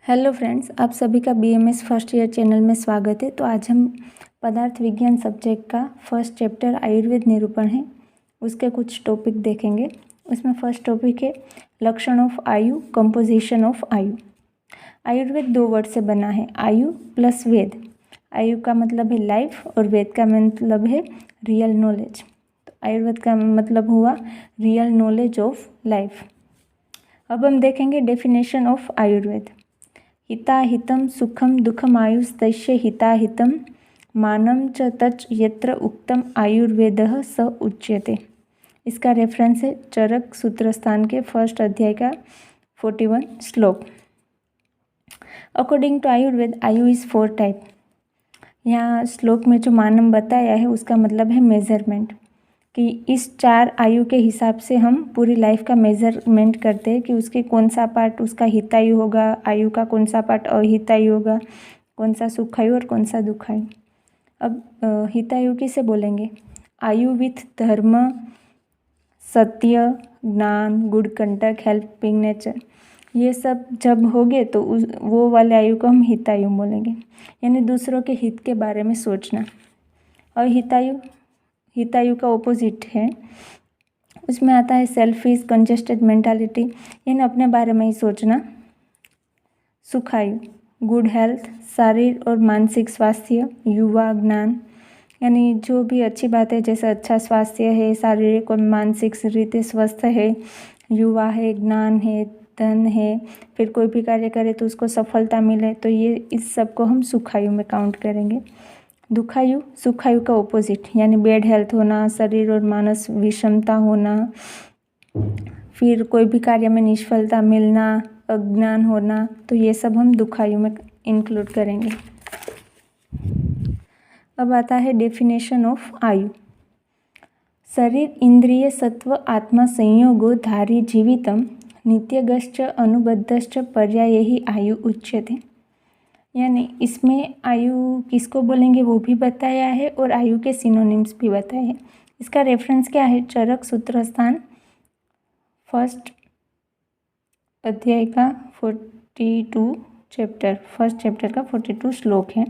Hello friends, आप सभी का बीएमएस फर्स्ट ईयर चैनल में स्वागत है। तो आज हम पदार्थ विज्ञान सब्जेक्ट का फर्स्ट चैप्टर आयुर्वेद निरूपण है उसके कुछ टॉपिक देखेंगे। उसमें फर्स्ट टॉपिक है लक्षण ऑफ आयु, कंपोजिशन ऑफ आयु। आयुर्वेद दो वर्ड से बना है, आयु प्लस वेद। आयु का मतलब है लाइफ और वेद का मतलब है रियल नॉलेज। तो आयुर्वेद का मतलब हुआ रियल नॉलेज ऑफ लाइफ। अब हम देखेंगे डेफिनेशन ऑफ आयुर्वेद। हिताहितं सुखम दुःखमायुस्तस्य हिताहितं मानं च तच् यत्र उक्तम आयुर्वेदः स उच्यते। इसका रेफरेंस है चरक सूत्रस्थान के फर्स्ट अध्याय का 41 श्लोक। अकॉर्डिंग टू आयुर्वेद, आयु इज़ 4 टाइप। यहाँ श्लोक में जो मानम बताया है उसका मतलब है मेजरमेंट, कि इस 4 आयु के हिसाब से हम पूरी लाइफ का मेजरमेंट करते हैं कि उसके कौन सा पार्ट उसका हितायु होगा, आयु का कौन सा पार्ट अहितायु होगा, कौन सा सुखायु और कौन सा दुखायु। अब हितायु किसे बोलेंगे? आयु विथ धर्म, सत्य, ज्ञान, गुड कंडक्ट, हेल्पिंग नेचर, ये सब जब होंगे तो वो वाले आयु को हम हितायु बोलेंगे, यानी दूसरों के हित के बारे में सोचना। और हितायु का ऑपोजिट है, उसमें आता है सेल्फिश, कंजेस्टेड मेंटालिटी, यानी अपने बारे में ही सोचना। सुखायु, गुड हेल्थ, शारीर और मानसिक स्वास्थ्य, युवा, ज्ञान, यानी जो भी अच्छी बात है, जैसे अच्छा स्वास्थ्य है, शारीरिक और मानसिक रीति स्वस्थ है, युवा है, ज्ञान है, धन है, फिर कोई भी कार्य करे तो उसको सफलता मिले, तो ये इस सब को हम सुखायु में काउंट करेंगे। दुखायु, सुखायु का ऑपोजिट, यानी बैड हेल्थ होना, शरीर और मानस विषमता होना, फिर कोई भी कार्य में निष्फलता मिलना, अज्ञान होना, तो ये सब हम दुखायु में इंक्लूड करेंगे। अब आता है डेफिनेशन ऑफ आयु। शरीर इंद्रिय सत्व आत्मा संयोगो धारी जीवितम नित्यगश्च अनुबद्धश्च पर्याय ही आयु उच्यते। यानी इसमें आयु किसको बोलेंगे वो भी बताया है और आयु के सिनोनिम्स भी बताए हैं। इसका रेफरेंस क्या है? चरक सूत्रस्थान फर्स्ट अध्याय का 42 चैप्टर, फर्स्ट चैप्टर का 42 श्लोक है।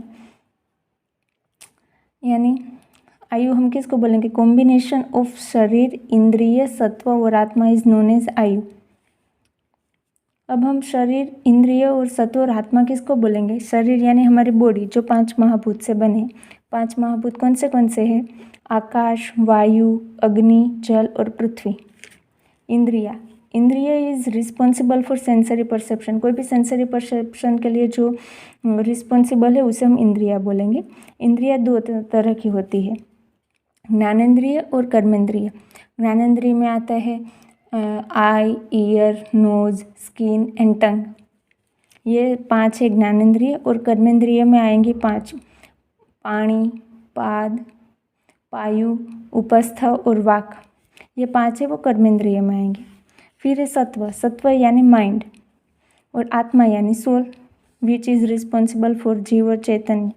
यानी आयु हम किसको बोलेंगे? कॉम्बिनेशन ऑफ शरीर, इंद्रिय, सत्व और आत्मा इज नोन एज आयु। अब हम शरीर, इंद्रिय और सत्व और आत्मा किसको बोलेंगे? शरीर यानी हमारी बॉडी, जो 5 महाभूत से बने। 5 महाभूत कौन से हैं? आकाश, वायु, अग्नि, जल और पृथ्वी। इंद्रिय is responsible for sensory perception. कोई भी सेंसरी परसेप्शन के लिए जो रिस्पॉन्सिबल है उसे हम इंद्रिया बोलेंगे। इंद्रिया 2 तरह की होती है, ज्ञानेंद्रिय और कर्मेंद्रिय। ज्ञानेंद्रिय में आता है eye, ear, nose, skin and tongue, ये 5 है ज्ञानेंद्रिय। और कर्मेंद्रिय में आएंगे 5, पाणी, पाद, पायु, उपस्थ और वाक, ये 5 है वो कर्मेंद्रिय में आएंगे। फिर है सत्व यानी माइंड, और आत्मा यानी soul, which is responsible for जीव और चैतन्य।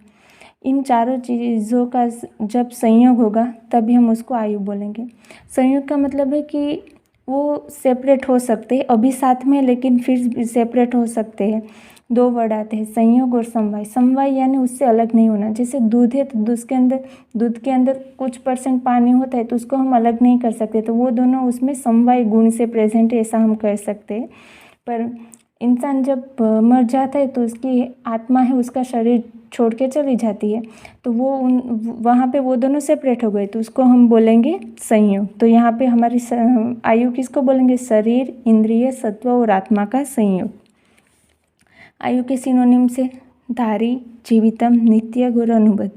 इन चारों चीज़ों का जब संयोग होगा तभी हम उसको आयु बोलेंगे। संयोग का मतलब है कि वो सेपरेट हो सकते हैं, अभी साथ में लेकिन फिर सेपरेट हो सकते हैं। 2 वर्ड आते हैं, संयोग और समवाय। समवाय यानी उससे अलग नहीं होना। जैसे दूध है तो दूध के अंदर कुछ % पानी होता है तो उसको हम अलग नहीं कर सकते, तो वो दोनों उसमें समवाय गुण से प्रेजेंट है, ऐसा हम कह सकते हैं। पर इंसान जब मर जाता है तो उसकी आत्मा है, उसका शरीर छोड़ के चली जाती है, तो वो वहाँ पे वो दोनों सेपरेट हो गए, तो उसको हम बोलेंगे संयोग। तो यहाँ पे हमारी आयु किसको बोलेंगे? शरीर, इंद्रिय, सत्व और आत्मा का संयोग। आयु के सिनोनिम से धारी, जीवितम, नित्य, गुर, अनुबद्ध।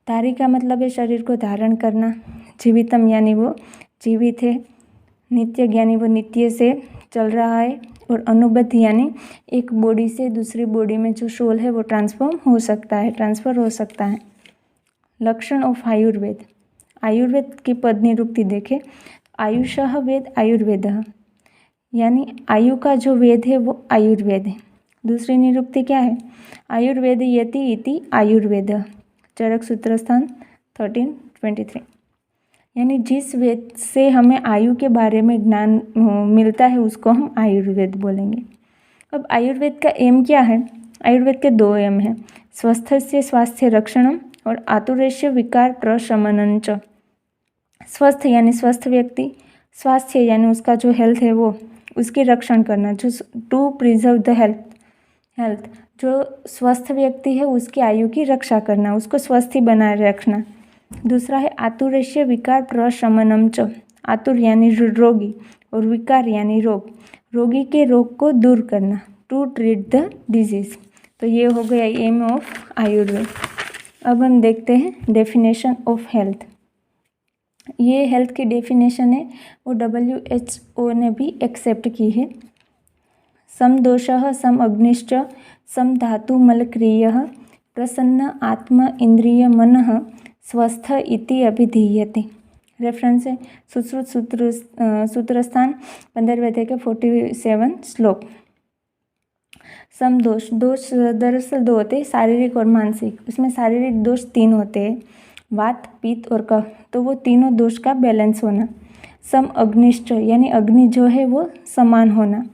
धारी का मतलब है शरीर को धारण करना, जीवितम यानी वो जीवित है, नित्य यानी वो नित्य से चल रहा है, और अनुबद्ध यानी एक बॉडी से दूसरी बॉडी में जो सोल है वो ट्रांसफर हो सकता है। लक्षण ऑफ आयुर्वेद। आयुर्वेद की पद निरुक्ति देखें, आयुषः वेद आयुर्वेदः, यानी आयु का जो वेद है वो आयुर्वेद है। दूसरी निरुक्ति क्या है? आयुर्वेद यति इति आयुर्वेदः, चरक सूत्रस्थान 13:23, यानी जिस वेद से हमें आयु के बारे में ज्ञान मिलता है उसको हम आयुर्वेद बोलेंगे। अब आयुर्वेद का एम क्या है? आयुर्वेद के 2 एम हैं, स्वस्थस्य स्वास्थ्य रक्षणम और आतुरेश्य विकार प्रशमनम च। स्वस्थ यानी स्वस्थ व्यक्ति, स्वास्थ्य यानी उसका जो हेल्थ है वो उसकी रक्षण करना, जो टू प्रिजर्व द हेल्थ, जो स्वस्थ व्यक्ति है उसकी आयु की रक्षा करना, उसको स्वस्थ ही बनाए रखना। दूसरा है आतुरेश्य विकार प्रशमनम च। आतुर यानी रोगी और विकार यानी रोग, रोगी के रोग को दूर करना, टू ट्रीट द डिजीज़। तो ये हो गया एम ऑफ आयुर्वेद। अब हम देखते हैं डेफिनेशन ऑफ हेल्थ। ये हेल्थ की डेफिनेशन है वो WHO ने भी एक्सेप्ट की है। सम दोषः सम अग्निश्च सम धातु मलक्रियः प्रसन्न आत्म इंद्रिय मनः स्वस्थ इति अभिधीयते। रेफरेंस है सुश्रुत सूत्रस्थान 15वें अध्याय के 47 श्लोक। सम दोष दरअसल 2 होते हैं, शारीरिक और मानसिक। उसमें शारीरिक दोष 3 होते हैं, वात, पित्त और कफ। तो वो तीनों दोष का बैलेंस होना। सम अग्निष्ठ यानी अग्नि जो है वो समान होना।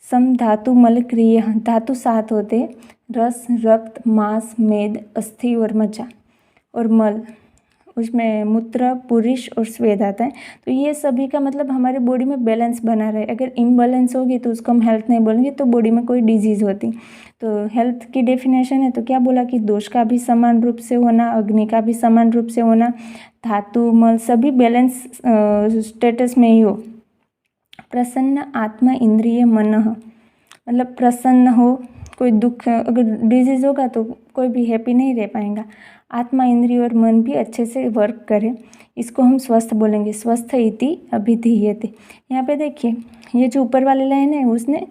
सम धातु मल क्रिय, धातु 7 होते, रस, रक्त, मांस, मेद, अस्थि और मज्जा। और मल उसमें मूत्र, पुरुष और स्वेद आता है। तो ये सभी का मतलब हमारे बॉडी में बैलेंस बना रहे। अगर इम्बैलेंस होगी तो उसको हम हेल्थ नहीं बोलेंगे, तो बॉडी में कोई डिजीज़ होती। तो हेल्थ की डेफिनेशन है तो क्या बोला कि दोष का भी समान रूप से होना, अग्नि का भी समान रूप से होना, धातु मल सभी बैलेंस स्टेटस में ही हो। प्रसन्न आत्मा इंद्रिय मन, मतलब प्रसन्न हो, कोई दुख अगर डिजीज़ होगा तो कोई भी हैप्पी नहीं रह पाएगा। आत्मा, इंद्रिय और मन भी अच्छे से वर्क करे, इसको हम स्वस्थ बोलेंगे। स्वस्थ इति अभिधीयते। यहाँ पे देखिए ये जो ऊपर वाले लाइन है उसने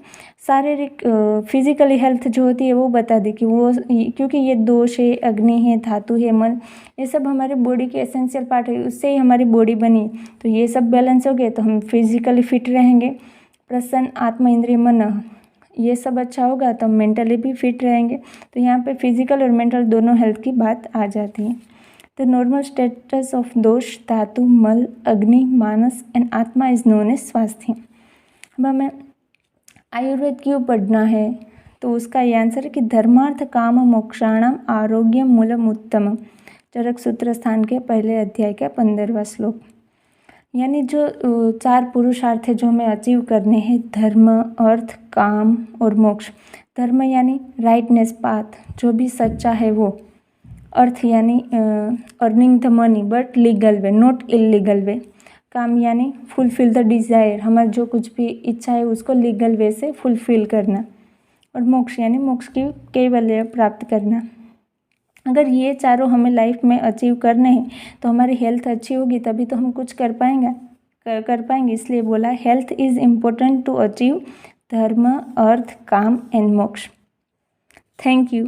शारीरिक फिजिकली हेल्थ जो होती है वो बता दी कि वो, क्योंकि ये दोष है, अग्नि है, धातु है, मन, ये सब हमारे बॉडी के एसेंशियल पार्ट है, उससे ही हमारी बॉडी बनी। तो ये सब बैलेंस हो गए तो हम फिजिकली फिट रहेंगे। प्रसन्न आत्मा इंद्रिय मन, ये सब अच्छा होगा तो हम मेंटली भी फिट रहेंगे। तो यहाँ पे फिजिकल और मेंटल दोनों हेल्थ की बात आ जाती है। द नॉर्मल स्टेटस ऑफ दोष, धातु, मल, अग्नि, मानस एंड आत्मा इज नोन एज स्वास्थ्य। अब हमें आयुर्वेद क्यों पढ़ना है तो उसका ये आंसर है कि धर्मार्थ काम मोक्षाणाम आरोग्य मूलम उत्तम। चरक सूत्र स्थान के 1 अध्याय का 15वां श्लोक। यानी जो 4 पुरुषार्थ है जो हमें अचीव करने हैं, धर्म, अर्थ, काम और मोक्ष। धर्म यानी राइटनेस पाथ, जो भी सच्चा है वो। अर्थ यानी earning the money but legal way, not illegal way. काम यानी फुलफिल द डिज़ायर, हमारी जो कुछ भी इच्छा है उसको लीगल वे से फुलफिल करना। और मोक्ष यानी मोक्ष की कैवल्य प्राप्त करना। अगर ये चारों हमें लाइफ में अचीव करने हैं तो हमारी हेल्थ अच्छी होगी, तभी तो हम कुछ कर पाएंगे। इसलिए बोला health is important to achieve dharma, artha, kama and moksha. Thank you.